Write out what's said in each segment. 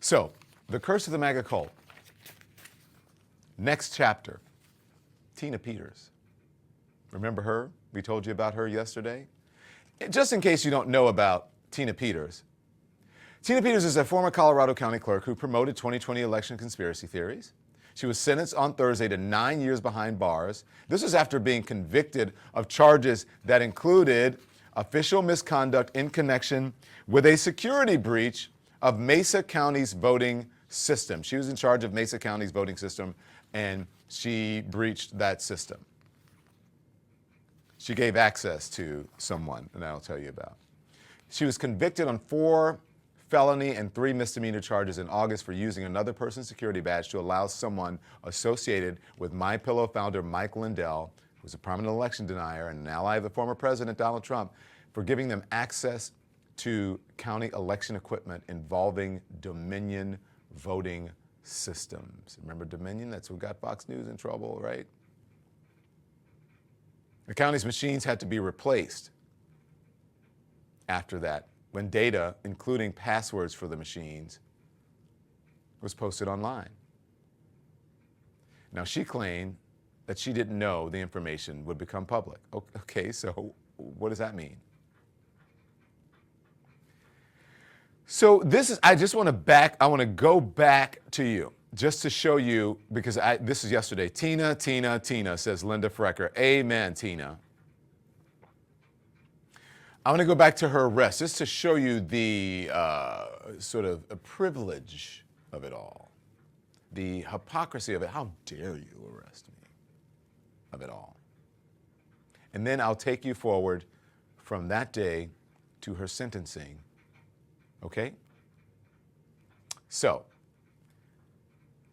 So, the curse of the MAGA cult. Next chapter, Tina Peters. Remember her? We told you about her yesterday. Just in case you don't know about Tina Peters. Tina Peters is a former Colorado County clerk who promoted 2020 election conspiracy theories. She was sentenced on Thursday to 9 years behind bars. This was after being convicted of charges that included official misconduct in connection with a security breach of Mesa County's voting system. She was in charge of Mesa County's voting system, and she breached that system. She gave access to someone, and I'll tell you about. She was convicted on 4 felony and 3 misdemeanor charges in August for using another person's security badge to allow someone associated with MyPillow founder Mike Lindell, who's a prominent election denier and an ally of the former president Donald Trump, for giving them access to county election equipment involving Dominion voting systems. Remember Dominion? That's what got Fox News in trouble, right? The county's machines had to be replaced after that, when data, including passwords for the machines, was posted online. Now, she claimed that she didn't know the information would become public. Okay, so what does that mean? So I want to go back to you just to show you, because this is yesterday. Tina, says Linda Frecker. Amen, Tina. I want to go back to her arrest just to show you the sort of a privilege of it all, the hypocrisy of it. How dare you arrest me? Of it all. And then I'll take you forward from that day to her sentencing. Okay? So,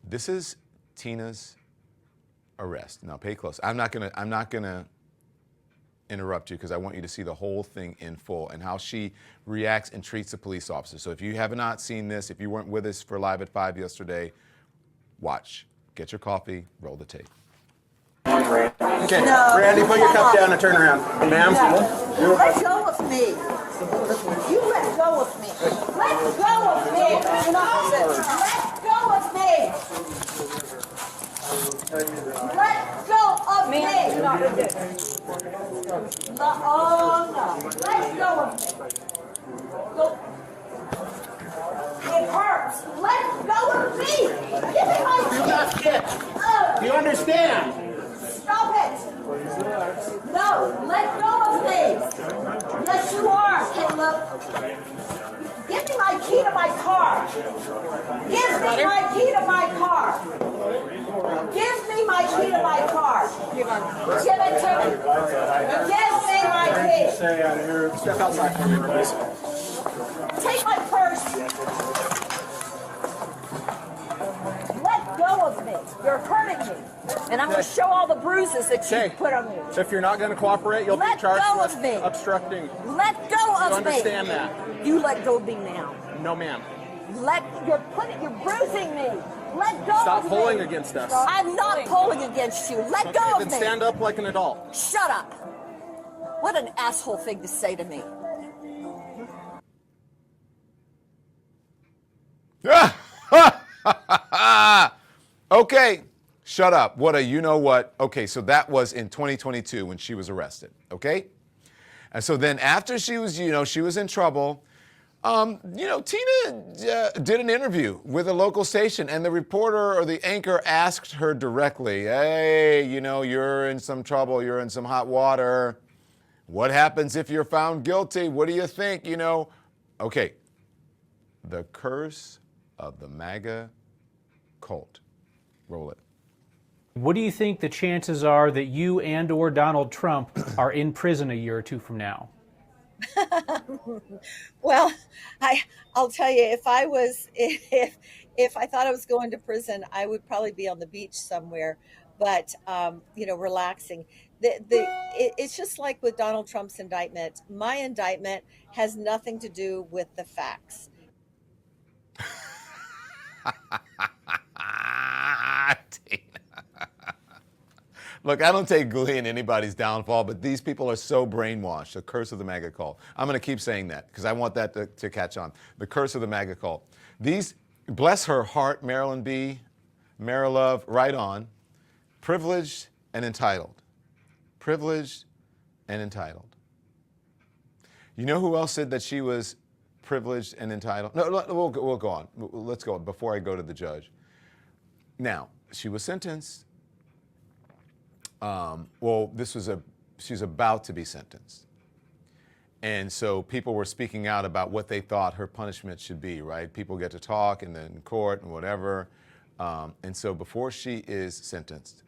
this is Tina's arrest. Now pay close. I'm not gonna interrupt you because I want you to see the whole thing in full and how she reacts and treats the police officers. So if you have not seen this, if you weren't with us for Live at 5 yesterday, watch. Get your coffee, roll the tape. Okay, no, Randy, put your cup down and turn around. Ma'am? No. Let go of me. You let go of me. Let go of me. Let go of me. Let go of me. Oh, no. Let go of me. Go. It hurts. Let go of me. Give me my You're not kicked. Do you understand? Stop it. No, let go of me. Yes, you are, Caleb. Give me my key to my car. Give me my key to my car. Give me my key to my car. Give it to me. Give me my key. Stay out of here. Step outside for me, please. Take my purse. Let go of me. You're hurting me. And I'm going to show all the bruises that you put on me. So if you're not going to cooperate, you'll be charged with obstructing. Let go of me. You understand that? You let go of me now. No, ma'am. You're bruising me. Let go Stop of me. Stop pulling against us. I'm not pulling against you. Let go of me. Then stand up like an adult. Shut up. What an asshole thing to say to me. Okay, shut up. What a you-know-what. Okay, so that was in 2022 when she was arrested, okay? And so then after she was, she was in trouble, Tina did an interview with a local station, and the reporter or the anchor asked her directly, hey, you're in some trouble, you're in some hot water. What happens if you're found guilty? What do you think, Okay, the curse of the MAGA cult. Roll it. What do you think the chances are that you and or Donald Trump are in prison a year or two from now? Well, I'll tell you, if I thought I was going to prison, I would probably be on the beach somewhere, but relaxing. It's just like with Donald Trump's indictment. My indictment has nothing to do with the facts. Look, I don't take glee in anybody's downfall, but these people are so brainwashed. The curse of the MAGA cult. I'm going to keep saying that because I want that to catch on. The curse of the MAGA cult. These Bless her heart, Marilyn B. Marilove, right on. Privileged and entitled. Privileged and entitled. You know who else said that she was privileged and entitled? No, we'll go on. Let's go on before I go to the judge. Now, she was sentenced. She's about to be sentenced. And so people were speaking out about what they thought her punishment should be, right? People get to talk and then in court and whatever. And so before she is sentenced,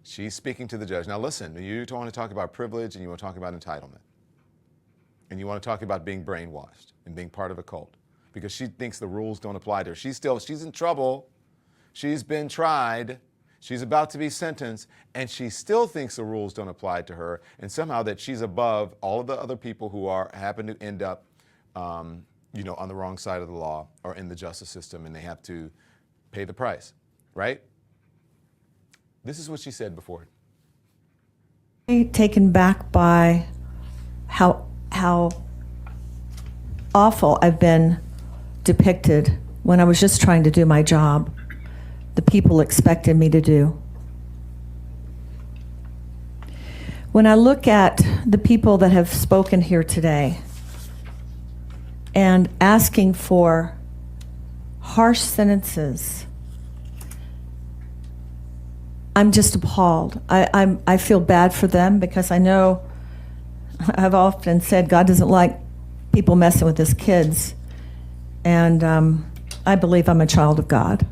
she's speaking to the judge. Now listen, you want to talk about privilege and you want to talk about entitlement. And you want to talk about being brainwashed and being part of a cult because she thinks the rules don't apply to her. She's in trouble. She's been tried. She's about to be sentenced, and she still thinks the rules don't apply to her, and somehow that she's above all of the other people who happen to end up, on the wrong side of the law or in the justice system, and they have to pay the price, right? This is what she said before. Taken back by how awful I've been depicted when I was just trying to do my job. The people expected me to do. When I look at the people that have spoken here today and asking for harsh sentences, I'm just appalled. I feel bad for them because I know, I've often said God doesn't like people messing with his kids. And I believe I'm a child of God.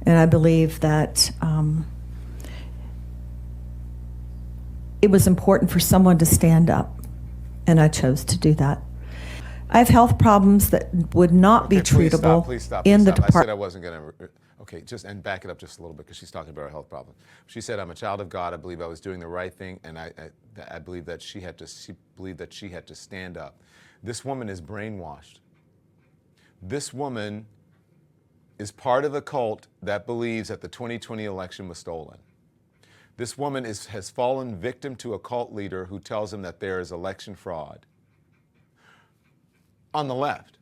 And I believe that it was important for someone to stand up, and I chose to do that. I have health problems that would not be treatable Please stop. in the I said I department. wasn't going to. Okay, and back it up just a little bit because she's talking about her health problem. She said, "I'm a child of God. I believe I was doing the right thing, and I believe that she believed that she had to stand up." This woman is brainwashed. This woman is part of a cult that believes that the 2020 election was stolen. This woman has fallen victim to a cult leader who tells him that there is election fraud. On the left,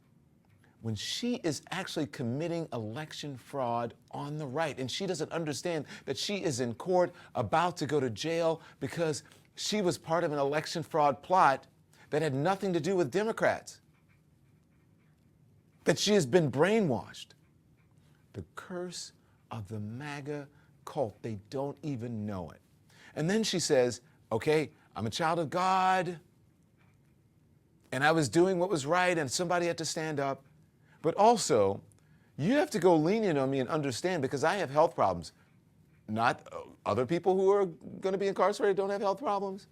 when she is actually committing election fraud on the right, and she doesn't understand that she is in court about to go to jail because she was part of an election fraud plot that had nothing to do with Democrats, that she has been brainwashed. The curse of the MAGA cult. They don't even know it. And then she says, okay, I'm a child of God, and I was doing what was right, and somebody had to stand up. But also, you have to go lenient on me and understand because I have health problems. Not other people who are going to be incarcerated don't have health problems.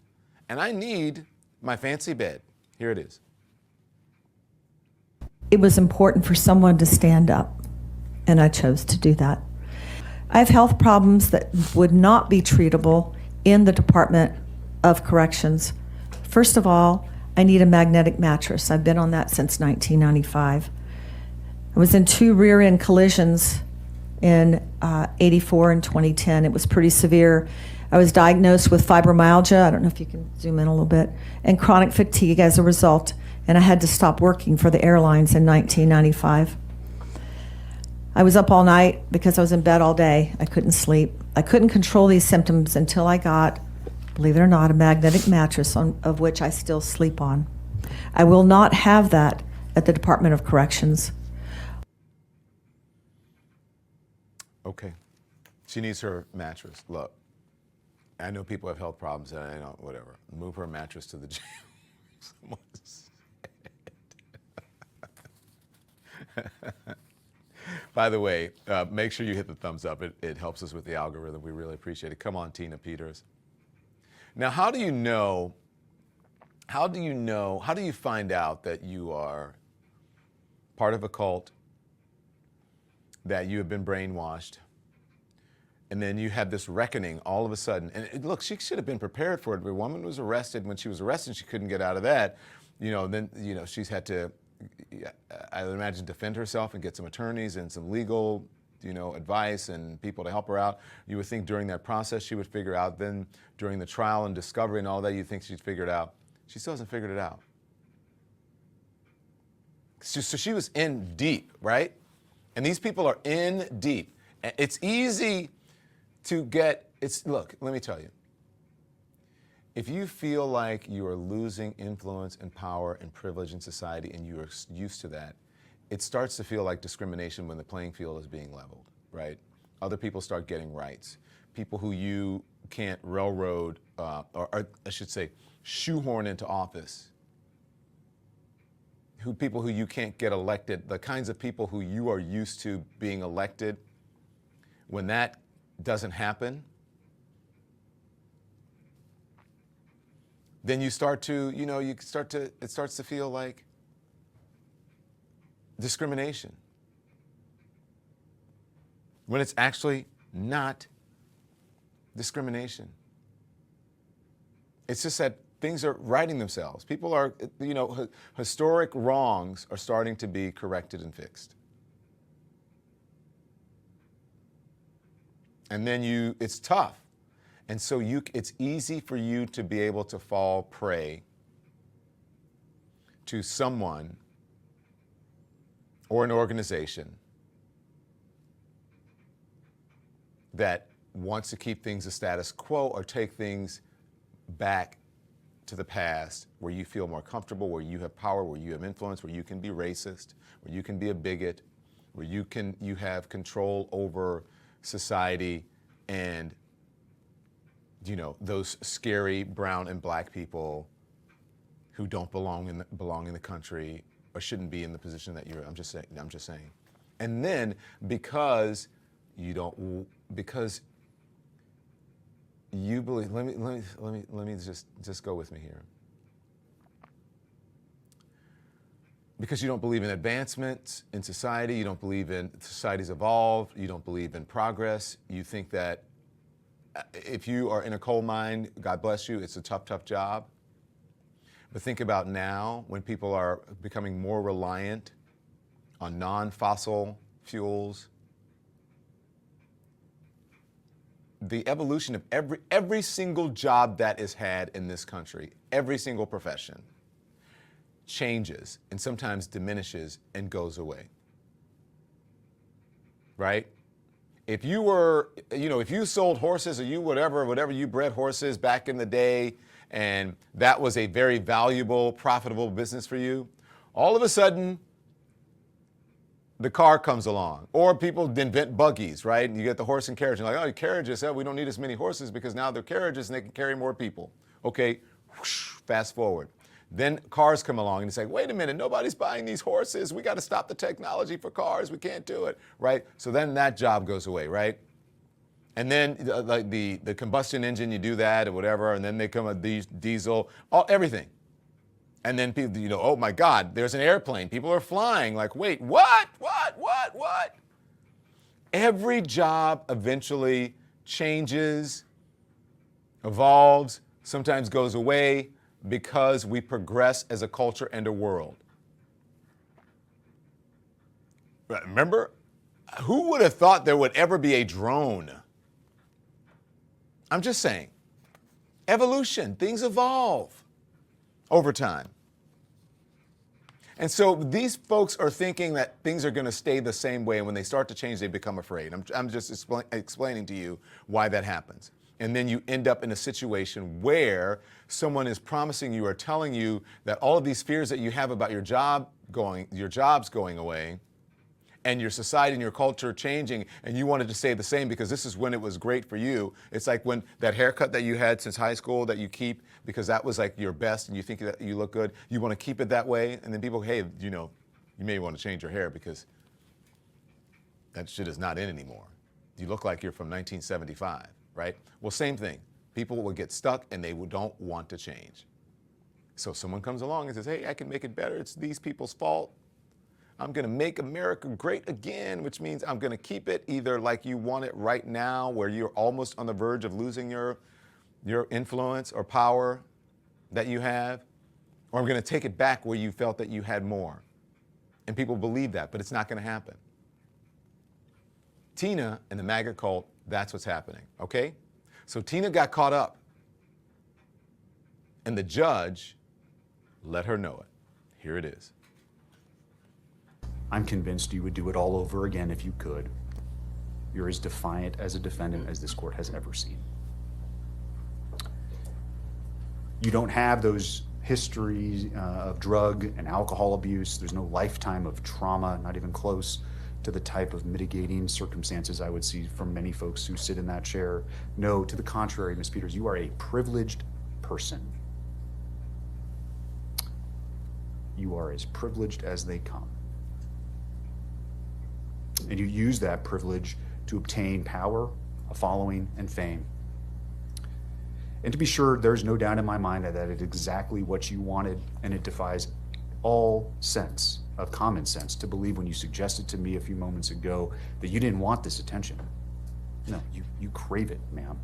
And I need my fancy bed. Here it is. It was important for someone to stand up, and I chose to do that. I have health problems that would not be treatable in the Department of Corrections. First of all, I need a magnetic mattress. I've been on that since 1995. I was in 2 rear-end collisions in 84 and 2010. It was pretty severe. I was diagnosed with fibromyalgia, I don't know if you can zoom in a little bit, and chronic fatigue as a result, and I had to stop working for the airlines in 1995. I was up all night because I was in bed all day. I couldn't sleep. I couldn't control these symptoms until I got, believe it or not, a magnetic mattress of which I still sleep on. I will not have that at the Department of Corrections. Okay. She needs her mattress. Look, I know people have health problems, and I know, whatever. Move her mattress to the jail. Someone said. By the way, make sure you hit the thumbs up. It helps us with the algorithm. We really appreciate it. Come on, Tina Peters. Now, how do you find out that you are part of a cult, that you have been brainwashed, and then you have this reckoning all of a sudden? And look, she should have been prepared for it. The woman was arrested. When she was arrested, she couldn't get out of that. Then she's had to, I would imagine, defend herself and get some attorneys and some legal, advice and people to help her out. You would think during that process she would figure out. Then during the trial and discovery and all that, you'd think she'd figured it out. She still hasn't figured it out. So she was in deep, right? And these people are in deep. It's easy to get, look, let me tell you. If you feel like you are losing influence and power and privilege in society and you are used to that, it starts to feel like discrimination when the playing field is being leveled, right? Other people start getting rights. People who you can't railroad, or I should say, shoehorn into office. People who you can't get elected, the kinds of people who you are used to being elected, when that doesn't happen, then it starts to feel like discrimination. When it's actually not discrimination. It's just that things are righting themselves. People are, historic wrongs are starting to be corrected and fixed. And then it's tough. And so it's easy for you to be able to fall prey to someone or an organization that wants to keep things the status quo or take things back to the past where you feel more comfortable, where you have power, where you have influence, where you can be racist, where you can be a bigot, where you have control over society and those scary brown and black people who don't belong in the country or shouldn't be in the position that you're. I'm just saying. And then because you believe. Let me just go with me here. Because you don't believe in advancements in society, you don't believe in society's evolved, you don't believe in progress. You think that if you are in a coal mine, God bless you, it's a tough job. But think about now when people are becoming more reliant on non-fossil fuels. The evolution of every single job that is had in this country, every single profession, changes and sometimes diminishes and goes away. Right? If you were, if you sold horses or whatever you bred horses back in the day, and that was a very valuable, profitable business for you, all of a sudden, the car comes along. Or people invent buggies, right? And you get the horse and carriage. And you're like, oh, carriages, we don't need as many horses because now they're carriages and they can carry more people. Okay, whoosh, fast forward. Then cars come along and it's like, wait a minute, nobody's buying these horses. We got to stop the technology for cars. We can't do it, right? So then that job goes away, right? And then like the combustion engine, you do that or whatever, and then they come with these diesel, everything. And then people, oh my God, there's an airplane. People are flying. Like, wait, what? Every job eventually changes, evolves, sometimes goes away because we progress as a culture and a world. Remember, who would have thought there would ever be a drone? I'm just saying, evolution, things evolve over time. And so these folks are thinking that things are going to stay the same way, and when they start to change, they become afraid. I'm just explaining to you why that happens. And then you end up in a situation where someone is promising you or telling you that all of these fears that you have about your jobs going away, and your society and your culture changing, and you wanted to stay the same because this is when it was great for you. It's like when that haircut that you had since high school that you keep because that was like your best and you think that you look good, you want to keep it that way, and then people, hey, you may want to change your hair because that shit is not in anymore. You look like you're from 1975, right? Well, same thing. People will get stuck and they don't want to change. So someone comes along and says, hey, I can make it better. It's these people's fault. I'm going to make America great again, which means I'm going to keep it either like you want it right now, where you're almost on the verge of losing your influence or power that you have, or I'm going to take it back where you felt that you had more. And people believe that, but it's not going to happen. Tina and the MAGA cult, that's what's happening, okay? So Tina got caught up, and the judge let her know it. Here it is. I'm convinced you would do it all over again if you could. You're as defiant as a defendant as this court has ever seen. You don't have those histories of drug and alcohol abuse. There's no lifetime of trauma, not even close to the type of mitigating circumstances I would see from many folks who sit in that chair. No, to the contrary, Ms. Peters, you are a privileged person. You are as privileged as they come. And you use that privilege to obtain power, a following, and fame. And to be sure, there's no doubt in my mind that it's exactly what you wanted, and it defies all sense of common sense to believe when you suggested to me a few moments ago that you didn't want this attention. No, you crave it, ma'am.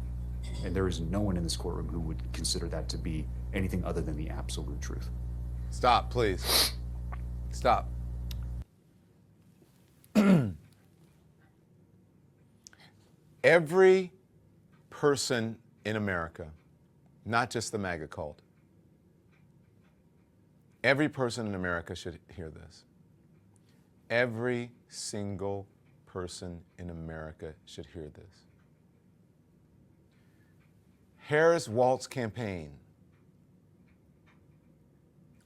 And there is no one in this courtroom who would consider that to be anything other than the absolute truth. Stop, please. Stop. Every person in America, not just the MAGA cult, every person in America should hear this. Every single person in America should hear this. Harris Walt's campaign.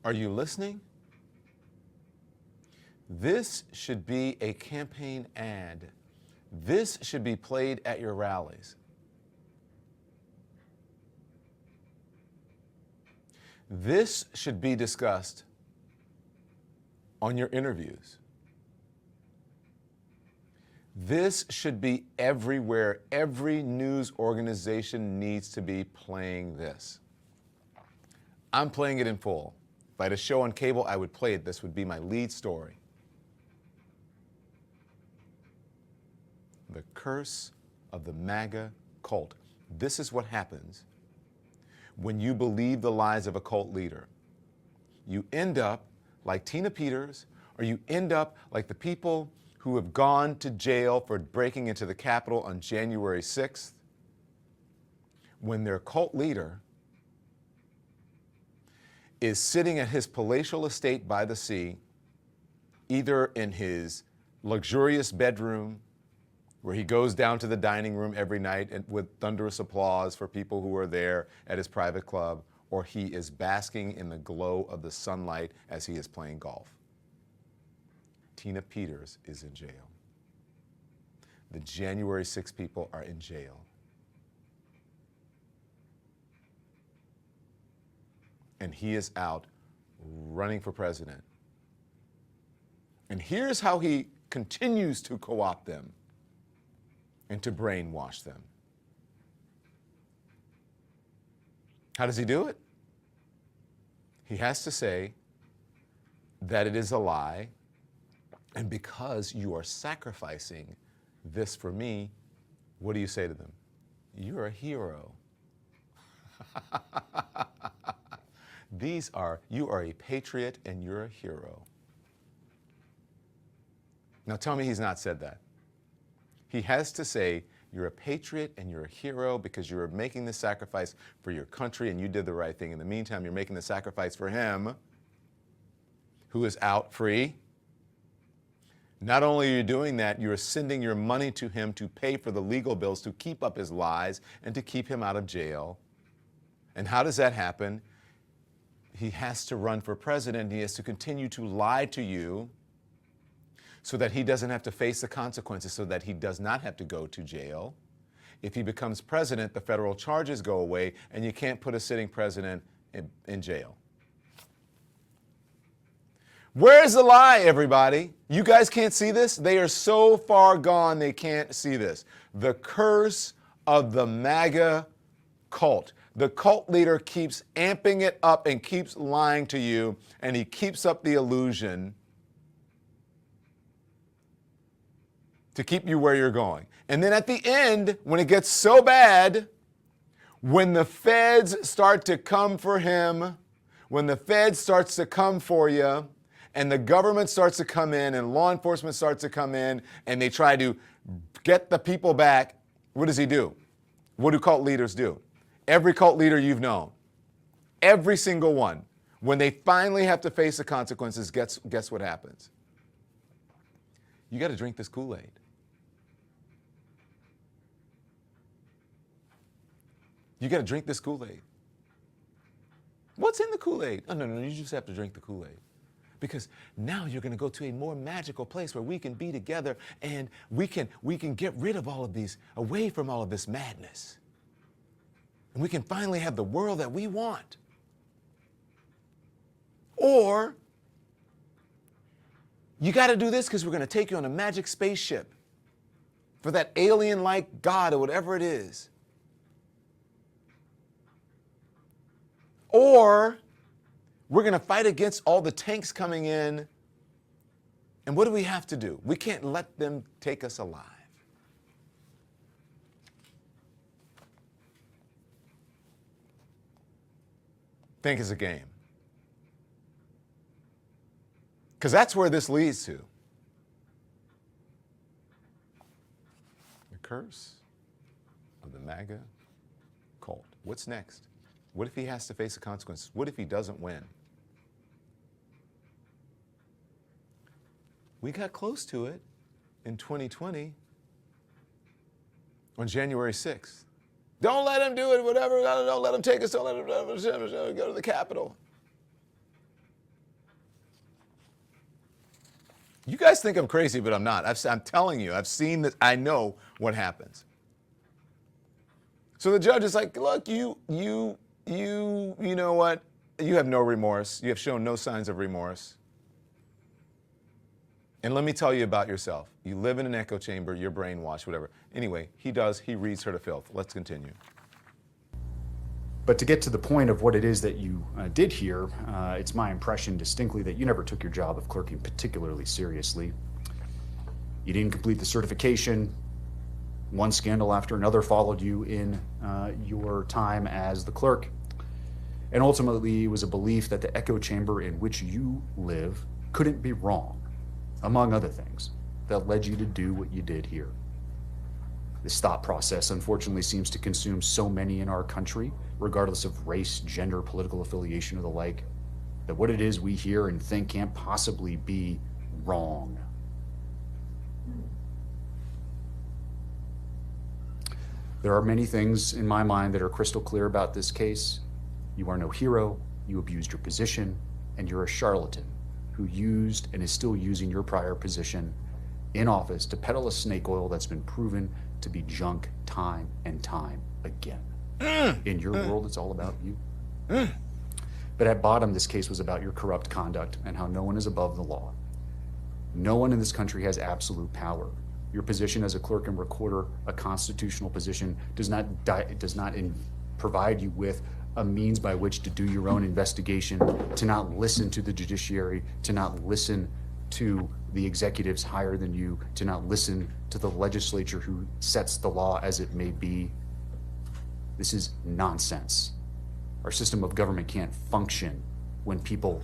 Are you listening? This should be a campaign ad. This should be played at your rallies. This should be discussed on your interviews. This should be everywhere. Every news organization needs to be playing this. I'm playing it in full. If I had a show on cable, I would play it. This would be my lead story. The curse of the MAGA cult. This is what happens when you believe the lies of a cult leader. You end up like Tina Peters, or you end up like the people who have gone to jail for breaking into the Capitol on January 6th, when their cult leader is sitting at his palatial estate by the sea, either in his luxurious bedroom, where he goes down to the dining room every night and with thunderous applause for people who are there at his private club, or he is basking in the glow of the sunlight as he is playing golf. Tina Peters is in jail. The January 6 people are in jail. And he is out running for president. And here's how he continues to co-opt them and to brainwash them. How does he do it? He has to say that it is a lie, and because you are sacrificing this for me, what do you say to them? You're a hero. You are a patriot and you're a hero. Now tell me he's not said that. He has to say, you're a patriot and you're a hero because you're making the sacrifice for your country and you did the right thing. In the meantime, you're making the sacrifice for him, who is out free. Not only are you doing that, you're sending your money to him to pay for the legal bills to keep up his lies and to keep him out of jail. And how does that happen? He has to run for president. He has to continue to lie to you so that he doesn't have to face the consequences, so that he does not have to go to jail. If he becomes president, the federal charges go away, and you can't put a sitting president in jail. Where's the lie, everybody? You guys can't see this? They are so far gone, they can't see this. The curse of the MAGA cult. The cult leader keeps amping it up and keeps lying to you, and he keeps up the illusion to keep you where you're going. And then at the end, when it gets so bad, when the feds start to come for him, when the feds starts to come for you, and the government starts to come in and law enforcement starts to come in and they try to get the people back, what does he do? What do cult leaders do? Every cult leader you've known, every single one, when they finally have to face the consequences, guess what happens? You got to drink this Kool-Aid. You got to drink this Kool-Aid. What's in the Kool-Aid? Oh, no, you just have to drink the Kool-Aid. Because now you're going to go to a more magical place where we can be together and we can get rid of all of these, away from all of this madness. And we can finally have the world that we want. Or you got to do this because we're going to take you on a magic spaceship for that alien-like God or whatever it is. Or we're going to fight against all the tanks coming in. And what do we have to do? We can't let them take us alive. Think it's a game. Because that's where this leads to. The curse of the MAGA cult. What's next? What if he has to face the consequences? What if he doesn't win? We got close to it in 2020 on January 6th. Don't let him do it, whatever. Don't let him take us. Don't let him go to the Capitol. You guys think I'm crazy, but I'm not. I'm telling you, I've seen this. I know what happens. So the judge is like, look, you know what? You have no remorse. You have shown no signs of remorse. And let me tell you about yourself. You live in an echo chamber, you're brainwashed, whatever. Anyway, he reads her to filth. Let's continue. But to get to the point of what it is that you did here, it's my impression distinctly that you never took your job of clerking particularly seriously. You didn't complete the certification. One scandal after another followed you in your time as the clerk. And ultimately, it was a belief that the echo chamber in which you live couldn't be wrong, among other things, that led you to do what you did here. This thought process, unfortunately, seems to consume so many in our country, regardless of race, gender, political affiliation, or the like, that what it is we hear and think can't possibly be wrong. There are many things in my mind that are crystal clear about this case. You are no hero, you abused your position, and you're a charlatan who used and is still using your prior position in office to peddle a snake oil that's been proven to be junk time and time again. In your world, it's all about you. But at bottom, this case was about your corrupt conduct and how no one is above the law. No one in this country has absolute power. Your position as a clerk and recorder, a constitutional position, does not provide you with a means by which to do your own investigation, to not listen to the judiciary, to not listen to the executives higher than you, to not listen to the legislature who sets the law as it may be. This is nonsense. Our system of government can't function when people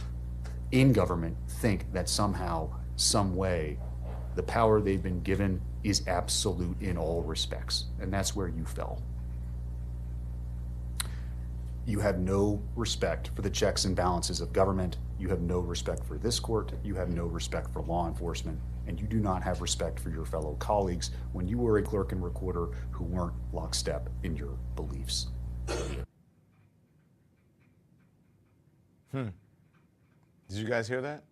in government think that somehow, some way, the power they've been given is absolute in all respects. And that's where you fell. You have no respect for the checks and balances of government. You have no respect for this court. You have no respect for law enforcement. And you do not have respect for your fellow colleagues when you were a clerk and recorder who weren't lockstep in your beliefs. Did you guys hear that?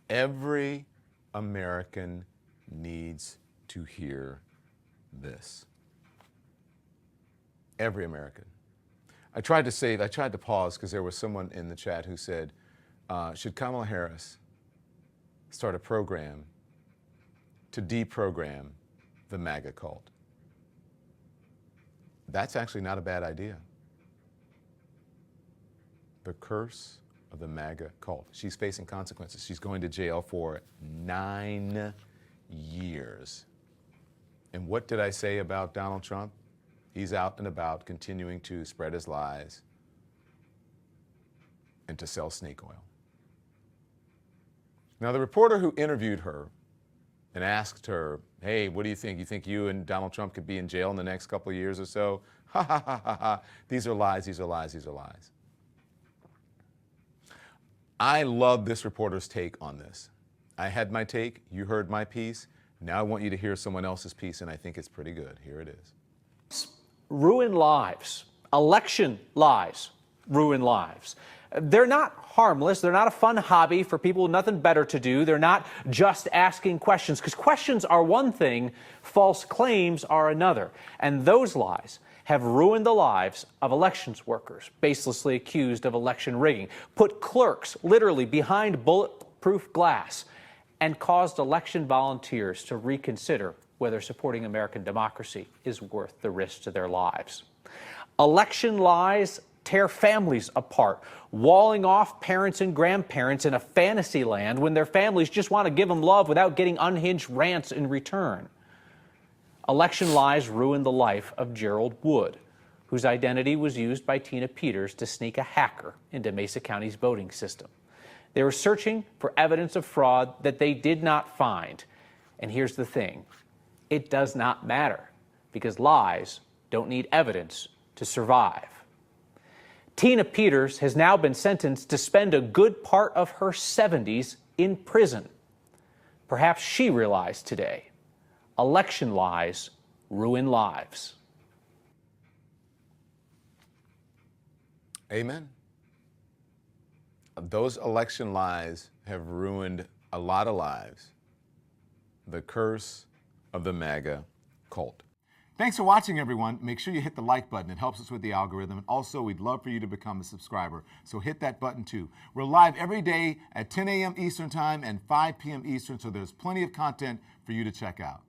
Every American needs to hear this. Every American. I tried to pause because there was someone in the chat who said, should Kamala Harris start a program to deprogram the MAGA cult? That's actually not a bad idea. The curse of the MAGA cult. She's facing consequences. She's going to jail for 9 years. And what did I say about Donald Trump? He's out and about continuing to spread his lies and to sell snake oil. Now, the reporter who interviewed her and asked her, hey, what do you think? You think you and Donald Trump could be in jail in the next couple of years or so? Ha, ha, ha, ha, ha. These are lies, these are lies, these are lies. I love this reporter's take on this. I had my take, you heard my piece. Now I want you to hear someone else's piece, and I think it's pretty good. Here it is. Ruin lives. Election lies ruin lives. They're not harmless. They're not a fun hobby for people with nothing better to do. They're not just asking questions, because questions are one thing, false claims are another. And those lies have ruined the lives of elections workers, baselessly accused of election rigging, put clerks literally behind bulletproof glass, and caused election volunteers to reconsider whether supporting American democracy is worth the risk to their lives. Election lies tear families apart, walling off parents and grandparents in a fantasy land when their families just want to give them love without getting unhinged rants in return. Election lies ruined the life of Gerald Wood, whose identity was used by Tina Peters to sneak a hacker into Mesa County's voting system. They were searching for evidence of fraud that they did not find. And here's the thing, it does not matter, because lies don't need evidence to survive. Tina Peters has now been sentenced to spend a good part of her 70s in prison. Perhaps she realized today, election lies ruin lives. Amen. Those election lies have ruined a lot of lives. The curse of the MAGA cult. Thanks for watching, everyone. Make sure you hit the like button. It helps us with the algorithm. And also, we'd love for you to become a subscriber. So hit that button, too. We're live every day at 10 a.m. Eastern Time and 5 p.m. Eastern, so there's plenty of content for you to check out.